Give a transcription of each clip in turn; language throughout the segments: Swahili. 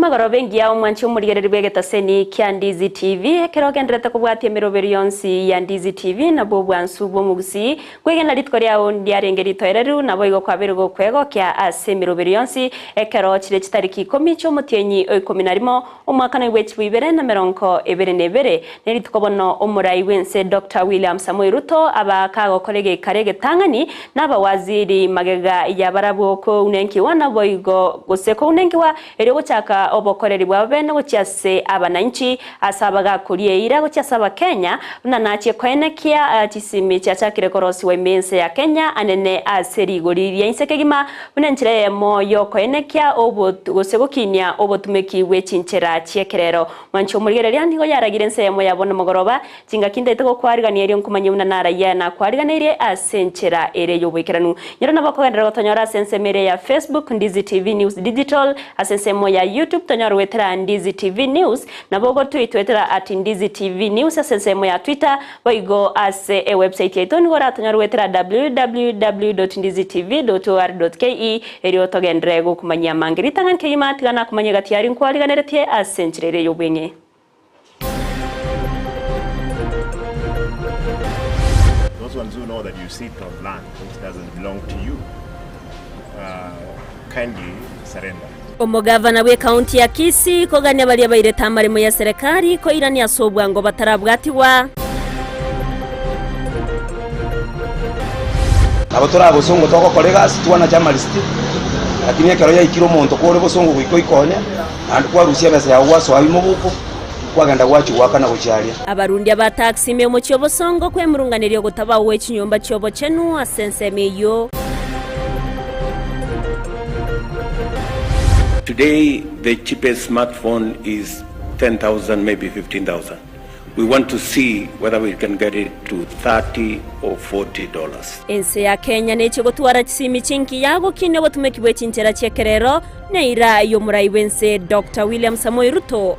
Namagaro bengi ya umwanchi umurigereri bwegetaseni kya Ndizi TV kerogendrete kubwatie miroberi yonsi ya Ndizi TV na bobwansu bwo Gusii kwegena litko lyao ndiarengeri toereru nabo igo kwaberugo kwego kya ase miroberi yonsi ekero chire chitariki 10 cy'omutienyi 11 umwaka na wechi bibere na meronko ebere nebere nelitko bono umurai wense Dr. William Samoei Ruto abakago kolege karege tangani naba waziri magega ya barabo ko unenki wana boigo guseko unenki wa eryo chaka obokoreri bwa bene gucyase abananchi asabaga kuriye ira gucyasaba Kenya unanache kwenekia chisimi cyakire korosi wa imense ya Kenya anene aseri goririye insekegima unenchire Eyemo yo kwenekia guseko kinya obotumeki wechinchera cyekerero mancho murigereri ndigo yaragire nse Eyemo yabona mugoroba cinga kindete ko kwariganiye ryo nkumanye unanara yana kwariganire asenchera ere yo bwekeranu nyero nabakogandira gotonyora sensemere ya Facebook Ndizi TV News Digital asensemo ya YouTube tonyora wetera Ndizi TV News na bogo twitwetera @Ndizi TV News asensemo ya Twitter boigo ase website yetu ngora tonyora wetera www.ndizitv.or.ke eryo togendere go kumanya mangiri tangan keyima tigana kumanya gatiari nkwaliganeretie asenchirere yo bwenge. Those ones who know that you sit on land which doesn't belong to you, kindly surrender. Omugavana we county ya Kisii koganya bali abaireta amarimo ya serikali ko irani asobwa ngo batarabwatiwa abatora abosongo toko kolegasi twana jamalisti lakini ekero ya ikiro monto ko bosongo gwiko ikonya and kwa rusia bese ya waso abimo buko kwaganda wacu wakana gucyaria abarundi aba taxi me mu cyobosongo kwemurunganiriyo gutaba we kinyomba cyobo cenu asensemeyo. Today, the cheapest smartphone is 10,000, maybe 15,000. We want to see whether we can get it to $30 or $40. Ensa ya Kenya neche gotwara chisimi chinki yago kine botumeki bwechinchera cyekerero neira yo murai wense Dr. William Samoei Ruto.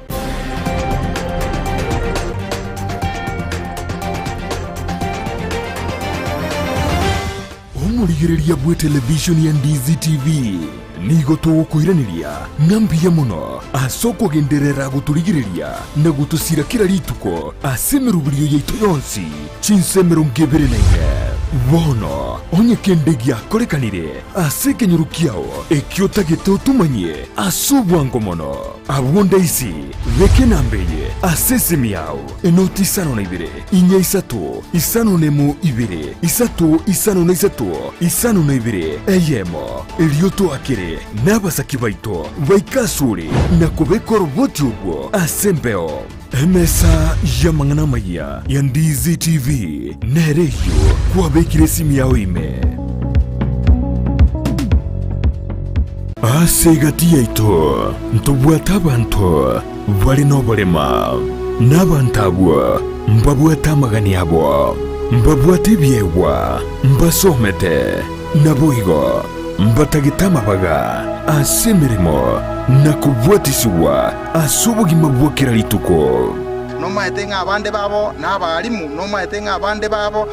Omurigereria bwe television ya Ndizi TV nigo tugukwiraniria ngambiye muno asoko genderera guturigireria na gutusira kira rituko asemerubiriyo yeito yonsi chinsemero ngebere nenge bono onye kendegia korekanire asekenyurukiao ekiota geto tumanye asubwango mono abonda isi vekenambeye asesemiao enoti isano na ibere inya isatu isano nemu ibere isatu isano na isatu isano na ibere Eyemo elioto akire n'abasaki baito baikasure na kubekora uboti ubwo asembeo emesa ya Amayia ya Ndizi TV nereyo kwabekire simi yawe ime asegati yaito ntubwata abantu bari nobolema n'abantabwa mbabwata magani yabo mbabwata byewa mbasomete naboigo mbatagitama baga asemerimo nakubwatisiwa asubugima bwokera lituko noma etenga abande babo n'abalimu noma etenga abande babo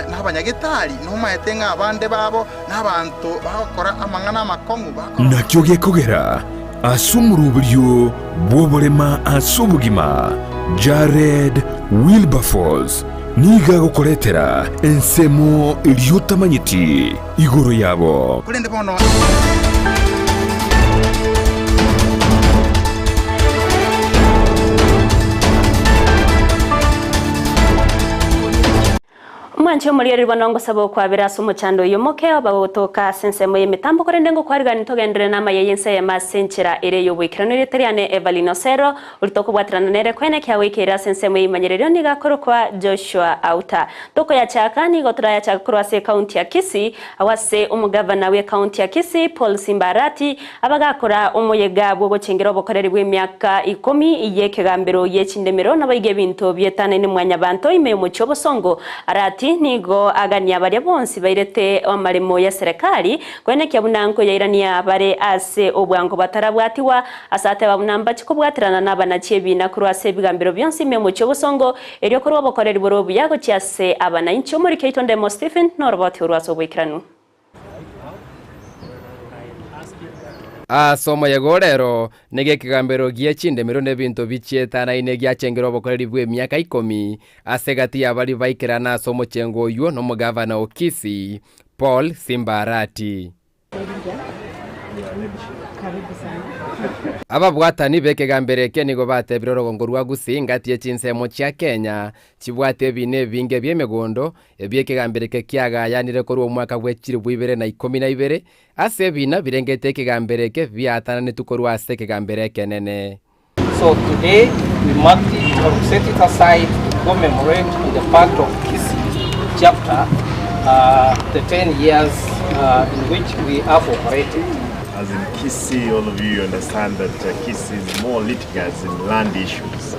n'abanyagitali noma etenga abande babo n'abantu bakora amangana makongu nakyo gekogera asumurubiryo bwobolema asubugima Jared Wilberforce niga gukoretera ensemo iliyotamanyiti igoro yabo kulende bono Mwancho murieri banongo sabo kwa biraso muchando yomoke abagotoka sensemo yemitambo korendengo kwarigani togendere nama yeyense ya masenchera ere yobwikranire teriane Evalino Sero ulitoko bwatrana nere kwene kya wikira sensemo yimanyerero niga korokwa Joshua Auta toko ya chakani gotra ya chakurwase county ya Kisii awase umugavana we county ya Kisii Paul Simbarati abagakora umuyega bwo gucengera bokoreri bw'imyaka 10 iyekegambero yechindemero nabayige bintu byetane ni mwanya banto ime mu cyobosongo arati nigo agania bari bonsi bairete amarimo ya serikali kwene kyabunanko yairania bare ase obwango batarabwatiwa asate babunamba chikobwatirana nabanachiye bina kurwase bigambiro byonsi memo cyobosongo eryo korwa bokoreri borobu yago cyase abananchi muri Keitonde Mo Stephen norobati urwaso bwikiranu Somo yegorero nege kigambero giechinde mirone bintu bichietana ine giachengero bokoreri bwe myaka 10 asegati abali baikirana somo chengo yuo no mugavana o Kisii Paul Simbarati. Aba bwatani bekegambere ke nigo bate biroro ngorwa Gusii ngati echinsemo cha Kenya chibwate bine binge byemegondo ebyekegambere ke kiaga yanire korwa mwaka bwechiri bwibere na 12 ase bina birengete kegambere ke byatana nitukorwa ase kegambere kenene. So today we mark it or set it aside to commemorate the fact of Kisii chapter the 10 years in which we have operated. As in Kisii, all of you understand that Kisii is more litigious in land issues.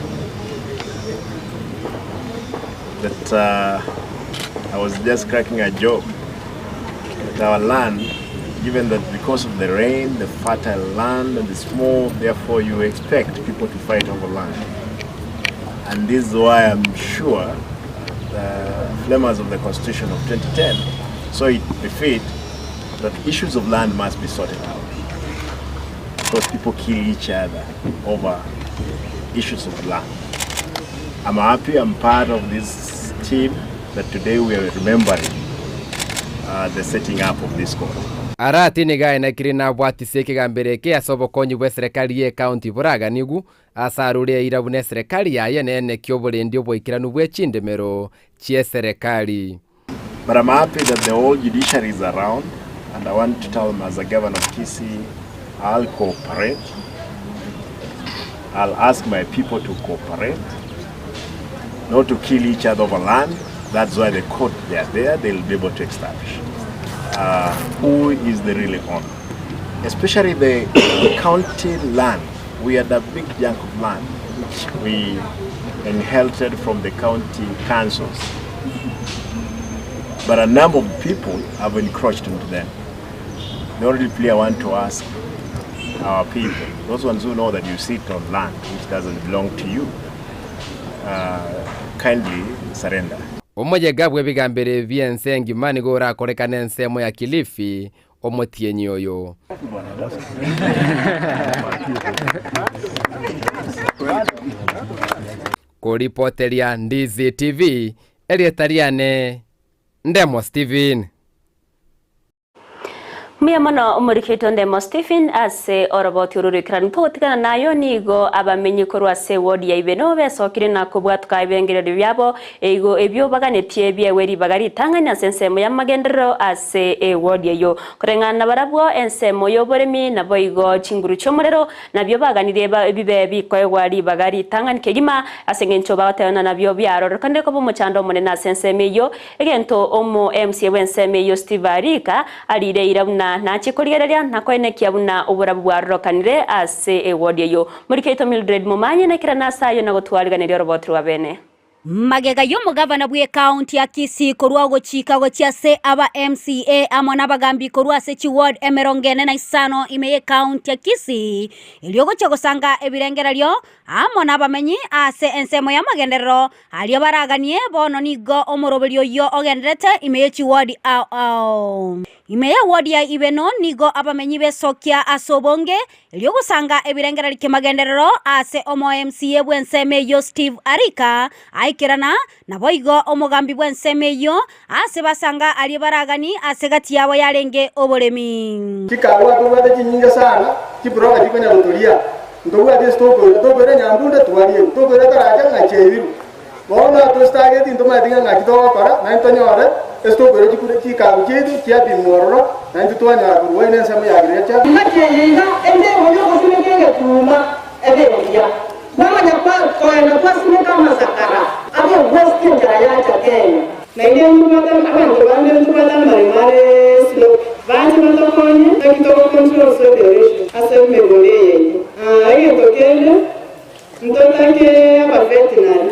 That I was just cracking a joke that our land, given that because of the rain, the fertile land and the small, therefore you expect people to fight over land. And this is why I'm sure the framers of the Constitution of 2010 saw it befit that issues of land must be sorted out. Because people kill each other over issues of land. I'm happy I'm part of this team that today we are remembering the setting up of this court. Arati nigae na kirina bwati sekigambere ke asobokonyi bwe serikali ye county buraga nigu asarure irabune serikali yaye nene kyobole ndio boikiranu bwe chindemero chie serikali. But I'm happy that the whole judiciary is around, and I want to tell them as a governor of Kisii, I'll cooperate. I'll ask my people to cooperate, not to kill each other over land. That's why the court, they are there, they'll be able to establish who is the real owner. Especially the county land. We had a big chunk of land which we inherited from the county councils. But a number of people have encroached into them. The only plea I want to ask our people, those ones who know that you sit on land which doesn't belong to you, kindly surrender. Omoje gabwe bigambere byensengi mani gora korekana ensemo ya Kilifi omotienyi oyo. Kuripotelia Ndizi TV Elietariane Ndemo Steven. Miyamano umurikito Ndemo Stephen ase oroboti ururikirana tugotikana nayo nigo abamenyi korwa se ward ya Eyemo sokire na kubwatwa ibengere byabo ego ebyo baganetie byeweri bagari tanganya sensemo ya magendero ase ward yo kurengana barabwo ensemo yoboremi nabo igo chinguru chomorero nabyo baganire bibe bikoye wari bagari tanganya kegima asengencho batayana nabyo byaro kande ko bomuchando munena senseme yo egento omo MC wenseme yo Steve Arika alire irabuna na chikorigereria nakoene kiabuna uburabu bwarokanire ase ward yo muri keito Mildred Mumanye nekirana sayo na gutwariganira robotru wabene magega yo mugavana bwe county ya Kisii korwa gochika gochiase aba MCA amona bagambi korwa se chi ward emerongene na isano imeye county ya Kisii iliyo gochogosanga ebirengera lyo amona bamenyi ase ensemo ya magendero aliyo baraganie bono nigo omorobelyo yo ogenderete imeye chi ward imeye ward ya Eyemo nigo abamenyi besokia asobonge iliyo gusanga ebirengera like magenderero ase omo MCA bwenseme yo Steve Arika kirana naboigo omugambi bwenseme yo ase basanga ali baragani ase gati yabo yarenge oboremi kikawa tubade kinyinga sana kibroga kikonya rutulia ndobwa de stoko nyambunda twaliye tokore taraja ngachebiru bona to stage tin to madinga ngakito para na ntonyore stoko kikure kikawa kidu kiabi mororo na ntutwanya ruwene nsema yagirecha ngachelinga ende moyo kosinenge tuma ebe ya mama nyapa koena pasine kama sakara abo western jaya chakenya na ile mumata abantu bande mumata marimare silo bantu matokonye nakitoko control federation asa megoleye ayo tokele ntotake aba veterinary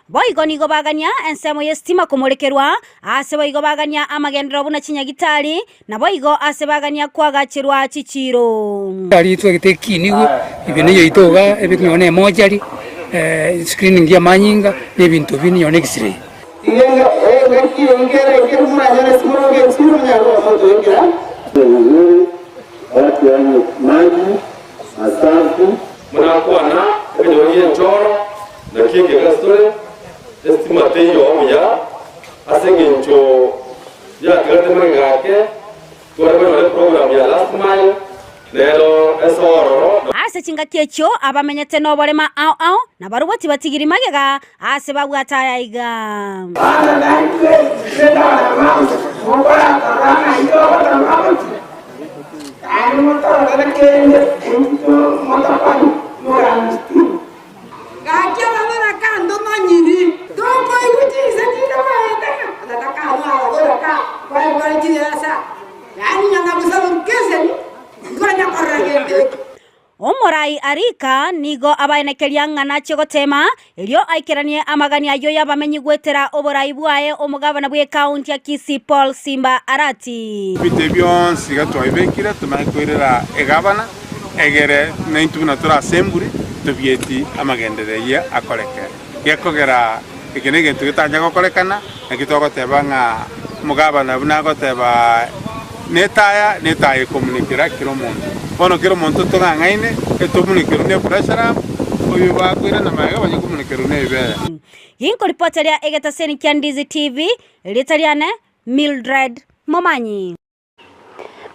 boigo nigo baganya ensemo yestima komorekerwa ase boigo baganya amagendero buna chinyagitari na boigo ase baganya kwagachirwa chichiro ali twegete nigo ibene yoitoga ebinyone mojari screening ya manyinga nebintu bini yone x-ray ingenga ngere ngere simuro ngero simuro nyaro foto ngera watu wanyu maji, asante. Mnakuwa na kwenye njoro na kinge gastore estimate yo ya asengencho ya kagate mangake tuarabana program ya last mile lero esoro ase chingakecho abamenyete no barema au na barubati batigiri magega ase babwata yaiga ana nange senda mama mobara karana yo mama ani motara kende motapani moransti gacha babara kando manyiri doko yuti sakina maeta ataka hawa doko kwa jinasa yani nyanga busalo keseni ngona koragende Omorai arika nigo abaenekeria ng'ana chigotema ilio aikiranie amagani ayo yabamenyi gwetera oborai bwae omugabana bwe county ya Kisii Paul Simba Arati bitebyon siga twaibekira tumakwirira egabana egere naintuna tura assembly tubieti amagendereya akoreke yakogera ikenege tugitanya gokorekana nakitogoteba nga mugabana bunagoteba netaya komunikira kiro muntu bono kiro muntu tungangaine etumunikeru ne pressure oyo bakwira na maga banyakomunikero nebera yinko reporter ya Egetaseni kya Ndizi TV litaliane Mildred Momanyi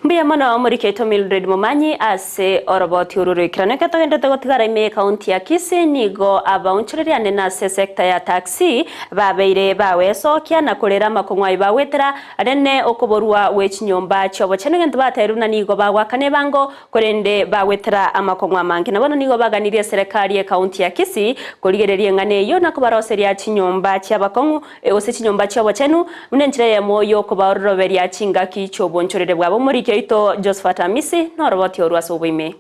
Mbia mono muriketo Mildred Momanyi ase oroboti ururikirane katogende gotigara ime county ya Kisii nigo abaunchuririane na sekta ya taxi babeire bawesokia na kolera makongwai bawetera arene okoborwa wechinyomba cyobo chenegente bateruna nigo bagwakane bango korende bawetera amakongwa mangi nabono nigo baganirie serikali ya county ya Kisii koligererie ngane yo nakobaroseria chinyomba cyabakongu ose chinyomba cyobo chenu munenjire Eyemo yo kobaroberia chingaki cyobo nchurire bwabo muri ito Josephat Amisi no roboti orwasobuime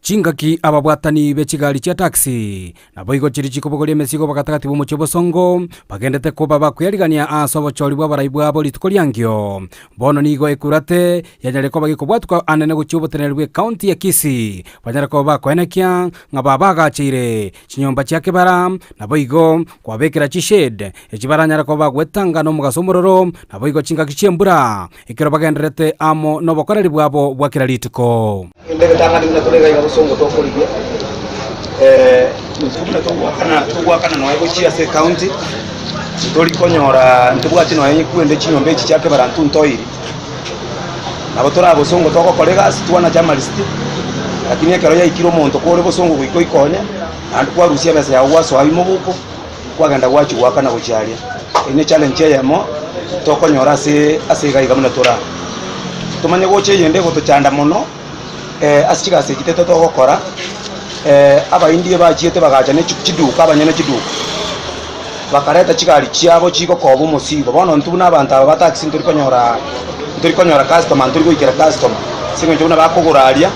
chingaki ababwatani bechigali cha taxi nabo igo chiri chikobogorie mesigo bakatagati bo muchebo songo bagendete kuba bakwirigania asobo chori bwa baraibwa bo litukoliangyo bono nigo ekurate yanyare ko bagikobwatuka anene guchubotenerwe county ya Kisii banyara ko bakwenekia ngababaga chire chinyomba chake bara nabo igo kwabekera chished echibaranyara ko bagwetanga no mugasomororo nabo igo chingaki chembura ikero bagenderete amo no bokoreri bwabo bwakira lituko ndege tangani na kulega songo tokolibye nzubuna tugwakana no egochia se county tori konyora ntubwati no yenye kuende chinyombe echi cyake barantu ntoiri abatora abosongo toko kolega situana journalist lakini ekero ya ikiro monto kore bosongo gwiko ikonya and kwa rusia bese ya waso Eyemo buko kwagenda gwachu gwakana gochalia ine challenge Eyemo tokonyora se gaiga muna tora tumanye goche yende gotochanda mono asichika sekiteto to gokora aba indie bachiete bagacha ne chiduka abanyene chiduka bakareta chikali chiabo chiko kobo musibo bono ntuna abantu aba taxi ntori konyora customer ntori goikera customer singo njuna bakoguraria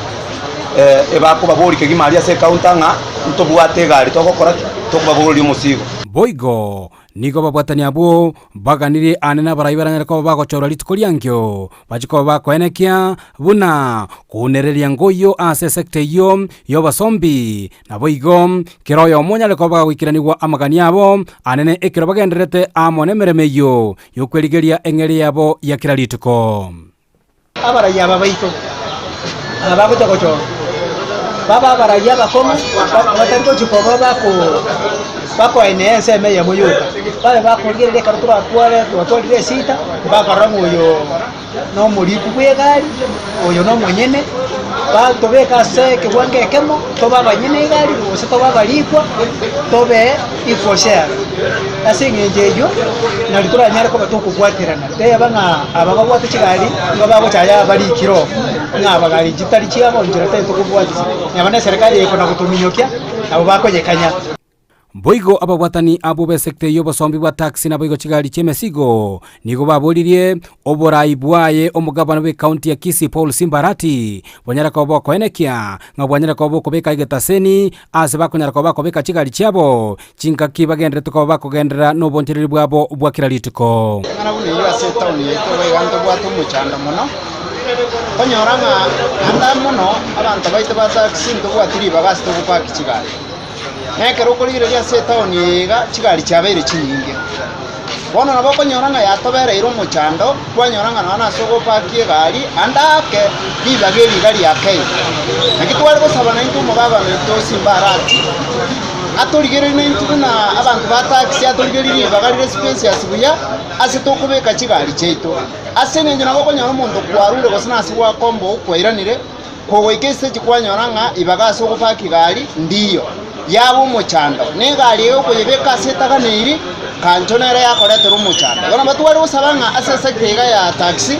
ebako baborike gimaria se counter nga ntobwate gari to gokora to babori musibo boigo nigo babwatani abo baganire anena baraibaranya ko bagochora litukoliangyo bachiko bakwenekia buna kunereria ngoyo ase sekte yo basombi na boigo kiroyo monyale ko bagwikiraniwa amagani abo anene ekiro bagenderete amone meremeyo yokwerigeria engeri yabo yakira lituko abaraya babaito abagotogocho baba baraya bakomo batango chikoba bako Ensa Eyemo yuka bale bakolgere karutura kwale twatolire sita bakarango yo no muri kubegari oyo no monyene batobeka se ke wange kemo toba banyene gari ose toba balikwa tobe ifoshare asingenje yo nalitura nyara ko batuko kwatirana te abanga abagabwate kigali ngababo cyaya balikiro ngabagari jitari cyabo njira te tukubwatisa nyabane serikali iko na kutuminyokya abo bakojekanya boigo ababwatani abo besekte yo basombi bwa taxi na boigo chigali chemesigo nigo babolirie oborai bwaye omugabana we county ya Kisii Paul Simba Arati bonyara ko boko enekia ngabwanyara ko boko beka Egetaseni ase bakonyara ko bako beka chigali chabo chinkaki bagendere to ko bako gendera no bontereri bwabo bwakira lituko arabuni yo ase town yeto weganto bwato muchanda mono konyoranga anda mono abantu baite ba taxi ndo bwatiri bagasto gupaki chigali nekero koligire ya se town yega chigali chabere chinyinge bono nabo konyoranga yatobereire omochando kwanyoranga nona sogopakie gari andake libageri gari yake nakitwale gosaba na intu mugaba neto simbarati atorigere na intu na abantu ba taxi atorigere libagarire space yasibuya ase tokubeka kigari cheito ase nenje nabo konyora omonto kwarure gosana asibwa kombo kwairanire kogoikese chikwanyoranga ibagaso gopaki gari ndiyo yabo mochando ne gari yo kuyibeka setaga neiri kanchonera yakoretera omochando bona batware gosabanga ase sekega ya taxi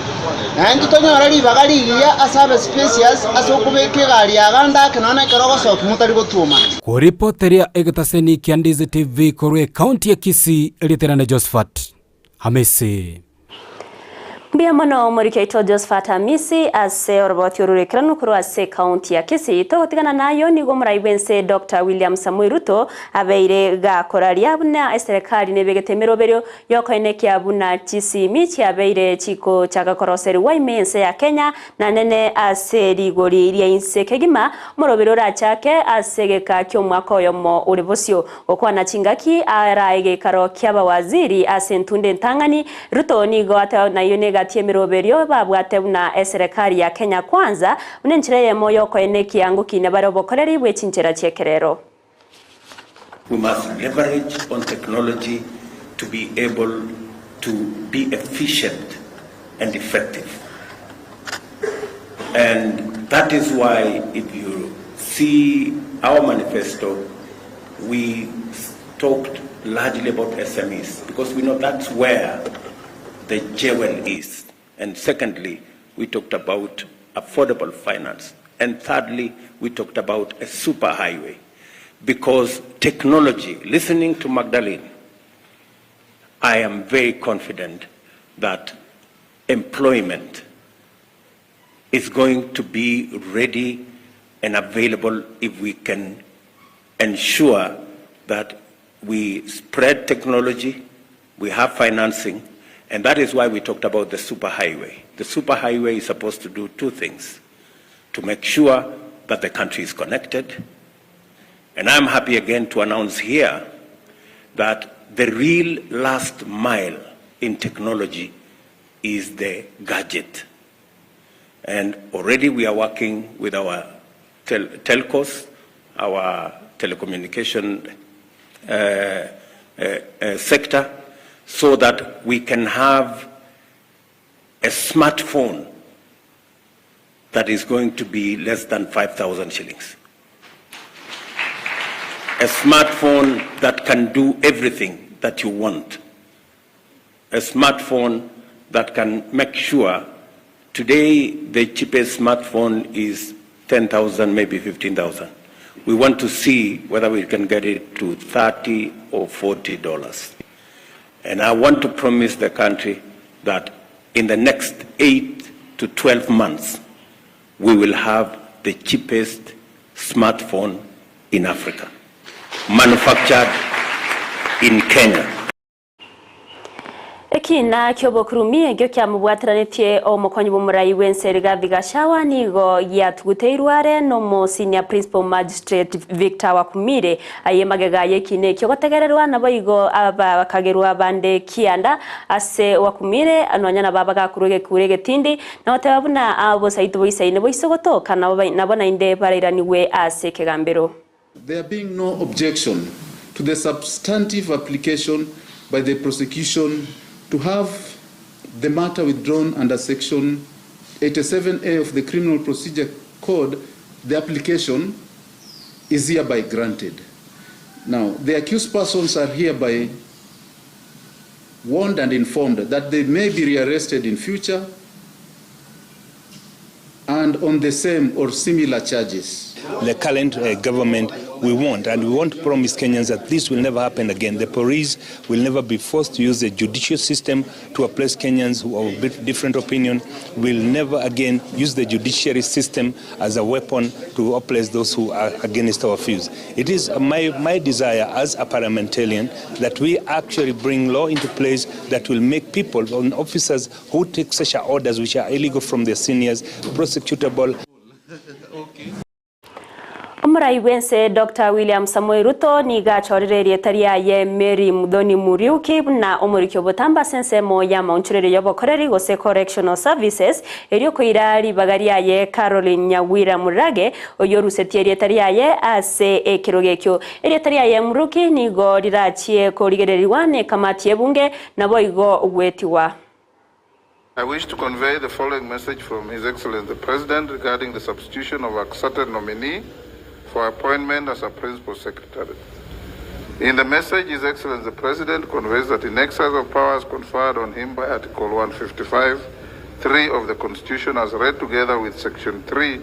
na ndi tonyora libagari igia asabe spacious ase okubeka gari yaganda kenona kerogo soki mutari gotuma kuripoteria egetaseni kia Ndizi TV korwe county ya Kisii eliterane Josephat Hamisi Bia mono morikeito Josephat Hamisi ase oroboti orurekerano kuru ase county ya Kisii togotigana nayo nigo muraibense Dr. William Samuel Ruto abeire gakoraria buna serikali nebegetemero berio yokoine kia buna chisimi chiabeire chiko chagakoroseri waimense ya Kenya na nene ase rigori iria inse kegima morobero rachake asegeka kyo mwaka oyomo uribosio okwana chingaki araige karo kiaba waziri ase ntunde ntangani Ruto nigo ata nayo gatie miroberio babwate buna serikali ya Kenya kwanza unenchire Eyemo yoko eneki yangu kine barobokoreri bwechinchera chekerero. We must leverage on technology to be able to be efficient and effective. And that is why if you see our manifesto, we talked largely about SMEs because we know that's where the jewel is. And secondly, we talked about affordable finance. And thirdly, we talked about a superhighway. Because technology, listening to Magdalene, I am very confident that employment is going to be ready and available if we can ensure that we spread technology, we have financing, and that is why we talked about the superhighway. The superhighway is supposed to do two things: to make sure that the country is connected. And I'm happy again to announce here that the real last mile in technology is the gadget. And already we are working with our telcos, our telecommunication sector, so that we can have a smartphone that is going to be less than 5,000 shillings. A smartphone that can do everything that you want. A smartphone that can make sure, today the cheapest smartphone is 10,000, maybe 15,000. We want to see whether we can get it to $30 or $40. And I want to promise the country that in the next 8 to 12 months, we will have the cheapest smartphone in Africa, manufactured in Kenya. Ekina kyobokurumi egyo kyamubwatiranetie omukonyi bumurai w'enseri Gashawa nigo yatuguteirware no mo senior principal magistrate Victor Wakumire ayemagega yekine kyogotegererwa nabo igo abakagerwa bande kianda ase Wakumire anonyana babaga kuruge kurege tindi na otabuna abo saitu boisaine boisogoto kana nabona inde barairaniwe ase kegambero. There being no objection to the substantive application by the prosecution to have the matter withdrawn under Section 87A of the Criminal Procedure Code, the application is hereby granted. Now, the accused persons are hereby warned and informed that they may be rearrested in future and on the same or similar charges. The current government, we want to promise Kenyans that this will never happen again. The police will never be forced to use the judicial system to oppress Kenyans who have a different opinion. Will never again use the judiciary system as a weapon to oppress those who are against our views. It is my desire as a parliamentarian that we actually bring law into place that will make people and officers who take such orders which are illegal from their seniors prosecutable. Omurai wense Dr. William Samoei Ruto ni gachorere taria ye Mary Mudhoni Muriuki na omurikyo botamba sensemo ya maunchurere yobokoreri gose correctional services erio koirari bagaria ye Caroline Nyawira Murage oyorusetieri taria ye ase ekirogekyo eri taria ye Muruki ni go rirachie korigereriwane kamati ebunge nabo igo gwetiwa. I wish to convey the following message from His Excellency the President regarding the substitution of a certain nominee for appointment as a Principal Secretary. In the message, His Excellency the President conveys that in exercise of powers conferred on him by Article 155(3) of the Constitution as read together with Section 3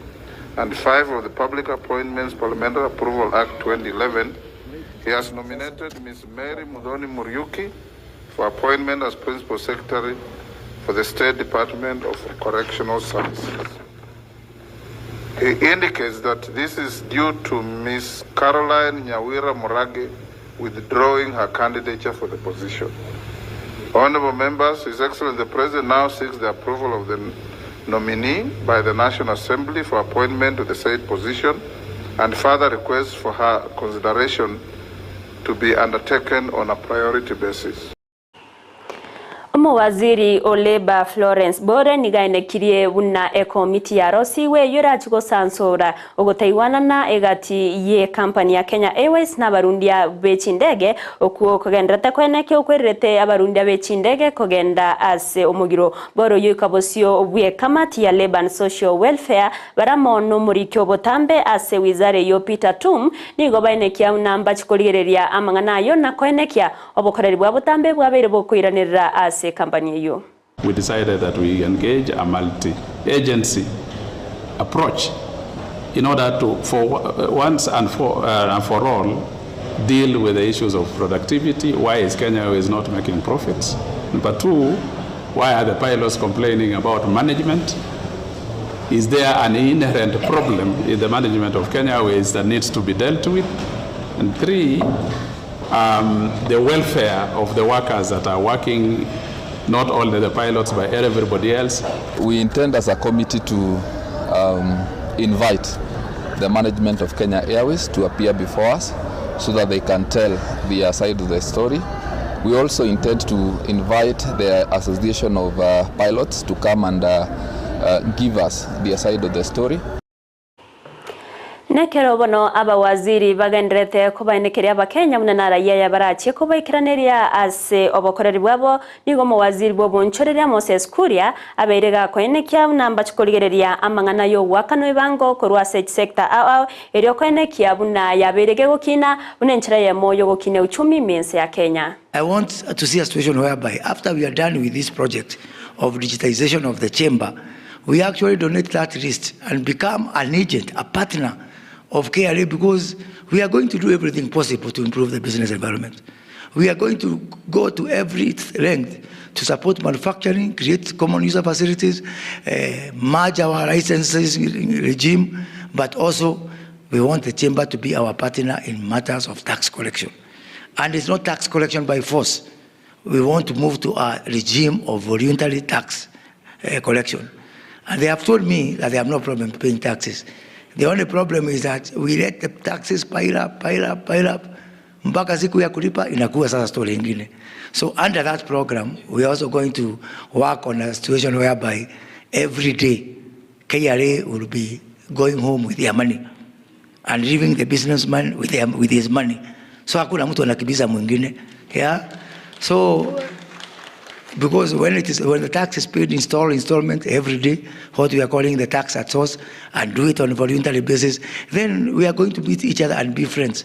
and 5 of the Public Appointments Parliamentary Approval Act 2011, he has nominated Ms. Mary Mudhoni Muriuki for appointment as Principal Secretary for the State Department of Correctional Services. He indicates that this is due to Ms. Caroline Nyawira Murage withdrawing her candidature for the position. Honorable members, His Excellency the President now seeks the approval of the nominee by the National Assembly for appointment to the said position and further requests for her consideration to be undertaken on a priority basis. Waziri Oleba Florence Bore nigaenekirie buna ekomiti ya Rosi we yura chuko sansora ogotaiwana na egati ye kampani ya Kenya Airways na barundia bechindege okuo kogendera kweneke okwerete abarundia bechindege kogenda ase omugiro boro yukabosio obwe kamati ya Labor and Social Welfare baramono murikyo botambe ase wizare yo Peter Tum nigo baenekia unamba chikoligereria amangana yo na kwenekia obokoreri bwa botambe bwabere bokoiranira ase company you. We decided that we engage a multi-agency approach in order to, once and for all, deal with the issues of productivity. Why is Kenya Airways not making profits? Number two, why are the pilots complaining about management? Is there an inherent problem in the management of Kenya Airways that needs to be dealt with? And three, the welfare of the workers that are working, not only the pilots but everybody else. We intend as a committee to invite the management of Kenya Airways to appear before us so that they can tell their side of the story. We also intend to invite the Association of Pilots to come and give us their side of the story. Nekero bono aba waziri bagendrete kubaenekeria abakenya munanara ya barachi kubaikiraneria ase obokoreri bwabo nigo mu waziri bwo bonchoreria Moses Kuria aberega kwenekia namba chikoligereria amangana yo wakano ibango korwa sector ao erio kwenekia buna yaberege gokina bunenchira ya moyo gokine uchumi mense ya Kenya. I want to see a situation whereby after we are done with this project of digitization of the chamber, we actually donate that list and become an agent, a partner of KRA, because we are going to do everything possible to improve the business environment. We are going to go to every length to support manufacturing, create common user facilities, merge our licenses regime, but also we want the chamber to be our partner in matters of tax collection. And it's not tax collection by force. We want to move to a regime of voluntary tax collection. And they have told me that they have no problem paying taxes. The only problem is that we let the taxes pile up, mpaka siku ya kulipa inakuwa sasa story ingine. So under that program, we are also going to work on a situation whereby every day KRA will be going home with their money and leaving the businessman with his money. So hakuna mtu anakibiza mwingine. Yeah. So because when the tax is paid installment every day, what we are calling the tax at source, and do it on a voluntary basis, then we are going to meet each other and be friends.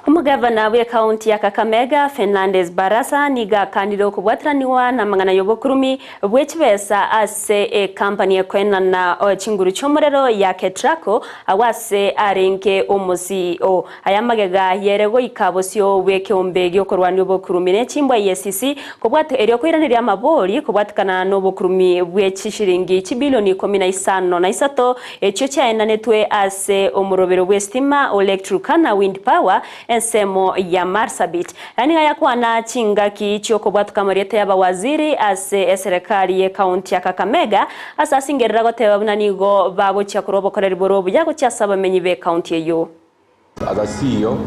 Umugavana wa kaunti ya Kakamega Fernandez Barasa niga kandida kubwatraniwa na mangana yobokurumi bwechibesa ase company ekwena na chinguru chomorero ya Ketrako awase arenke omusi ayamagega yerego ikabosyo weke ombege okorwani yobokurumi ne chimbwa EACC kubwata eryo kwiranira amabori kubwatikana no bokurumi bwechishiringi chibilioni 15 na isato ekyo cyaenanetwe ase omurobero bwestima electric na wind power Ensa esemo ya Marsabit yani gaya kwana chingaki chioko bwatuka mariete yaba waziri ase serikali ye county ya Kakamega asa singerera goteba bunanigo babo chia kurobo korera borobu yago chia saba menyi be county eyo. As a CEO,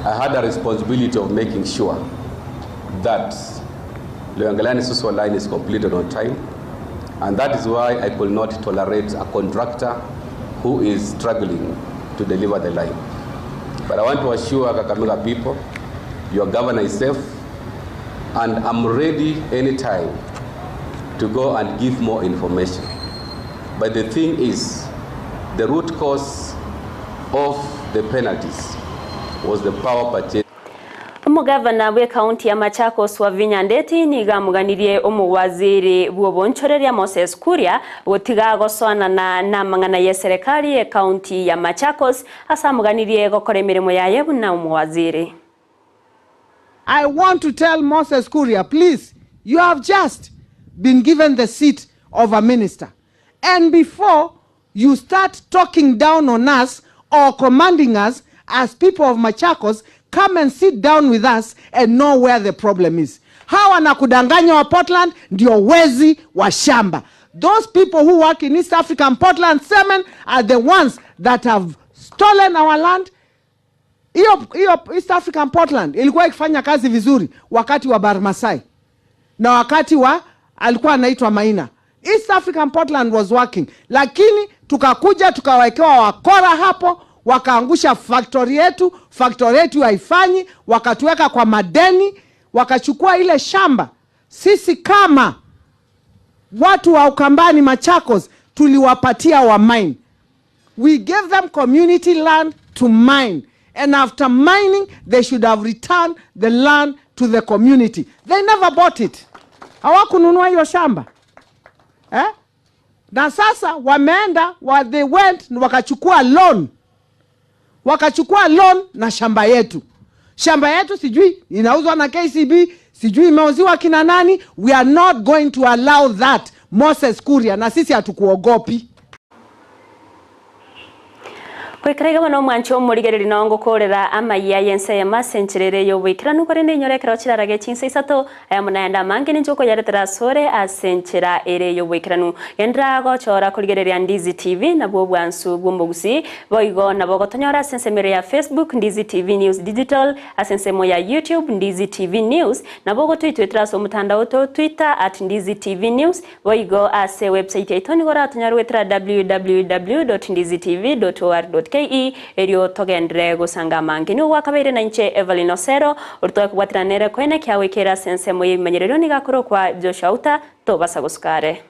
I had a responsibility of making sure that the Loyangalani social line is completed on time, and that is why I could not tolerate a contractor who is struggling to deliver the line. But I want to assure Kakamega people, your governor is safe, and I'm ready anytime to go and give more information. But the thing is, the root cause of the penalties was the power purchase. Umugavana we county ya Machakos wa Vinyandeti ni gamuganirie umuwaziri bwobonchoreria Moses Kuria gotiga goswana na mangana ya serikali ya county ya Machakos asa muganirie gokora emirimo yaye buna umuwaziri. I want to tell Moses Kuria, please, you have just been given the seat of a minister, and before you start talking down on us or commanding us as people of Machakos, come and sit down with us and know where the problem is. Hawa wanakudanganya wa Portland ndio wezi wa shamba. Those people who work in East African Portland Cement are the ones that have stolen our land. Iyo East African Portland ilikuwa ikifanya kazi vizuri wakati wa Barmasai na wakati wa alikuwa anaitwa Maina. East African Portland was working, lakini tukakuja tukawaekewa wakora hapo, wakaangusha factory yetu haifanyi, wakatuweka kwa madeni, wakachukua ile shamba. Sisi kama watu wa Ukambani Machakos tuliwapatia wa mine. We gave them community land to mine, and after mining they should have returned the land to the community. They never bought it. Hawakununua hiyo shamba. Na sasa wameenda they went wakachukua loan. Wakachukua loan na shamba yetu. Shamba yetu sijui inauzwa na KCB, sijui imeuziwa kina nani. We are not going to allow that, Moses Kuria, na sisi hatukuogopi. Kwikirega bano mwancho murigereri nongo korera Amayia Ensa ya masencherere yo wikira nukore ne nyorekera kirarage chinse isato aya munaenda mange ninjoko yaretera sore asenchera ere yo wikiranu yendra go chora kurigereri Ndizi TV na bwo bwansu bw'Gusii boigo na bogotonyora sensemere ya Facebook Ndizi TV News Digital asensemo ya YouTube Ndizi TV News na bogo twitwetera so mutandao to Twitter @Ndizi TV News boigo ase website itoni gora tonyarwetera www.ndizitv.org ke erio togendre gusanga mangini wakabeire na inche Evelyn Osero urtoye kubatiranere kwene kyawe kera sense moye manyerero ni gakoro kwa Joshua Uta to basaguskare.